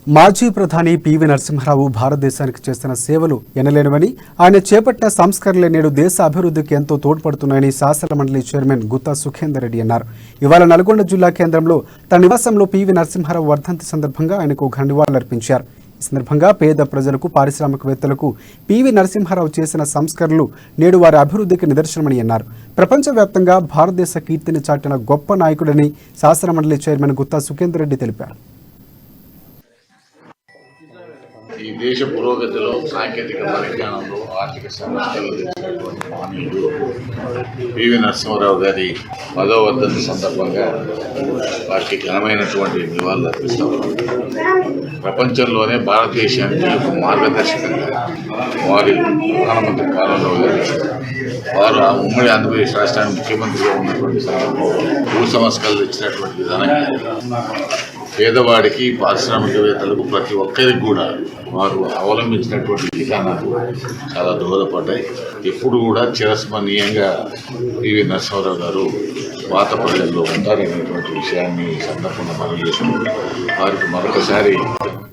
మాజీ ప్రధాని పివి నరసింహారావు భారతదేశానికి చేస్తున్న సేవలు ఎనలేనివని, ఆయన చేపట్టిన సంస్కరణలే నేడు దేశ అభివృద్ధికి ఎంతో తోడ్పడుతున్నాయని శాసన మండలి చైర్మన్ గుత్తా సుఖేందర్ రెడ్డి అన్నారు. ఇవాళ నల్గొండ జిల్లా కేంద్రంలో తన నివాసంలో పివి నరసింహారావు వర్ధంతి సందర్భంగా ఆయనకు ఘన నివాళులర్పించారు. ఈ సందర్భంగా పేద ప్రజలకు, పారిశ్రామికవేత్తలకు పివి నరసింహారావు చేసిన సంస్కరణలు నేడు వారి అభివృద్ధికి నిదర్శనమని అన్నారు. ప్రపంచవ్యాప్తంగా భారతదేశ కీర్తిని చాటిన గొప్ప నాయకుడని శాసన మండలి చైర్మన్ గుత్తా సుఖేందర్ రెడ్డి తెలిపారు. ఈ దేశ పురోగతిలో సాంకేతిక పరిజ్ఞానంలో ఆర్థిక సమస్యలు తెచ్చినటువంటి మహనీయుడు పివి నరసింహారావు గారి 10వ వర్ధంతి సందర్భంగా వారికి ఘనమైనటువంటి నివాళులు అర్పిస్తాం. ప్రపంచంలోనే భారతదేశానికి ఒక మార్గదర్శకంగా వారి ప్రధానమంత్రి పాలనలో వారు ఆ ఉమ్మడి ఆంధ్రప్రదేశ్ రాష్ట్రానికి ముఖ్యమంత్రిగా ఉన్నటువంటి సందర్భంలో భూ సంస్కరణలు తెచ్చినటువంటి విధానంగా పేదవాడికి, పారిశ్రామికవేత్తలకు, ప్రతి ఒక్కరికి కూడా వారు అవలంబించినటువంటి విధానాలు చాలా దోహదపడ్డాయి. ఎప్పుడు కూడా చిరస్మరణీయంగా పివి నరసింహారావు గారు పాత ప్రజల్లో ఉంటారనేటువంటి విషయాన్ని సందర్భంగా మనం చేసుకుంటాం. వారికి మరొకసారి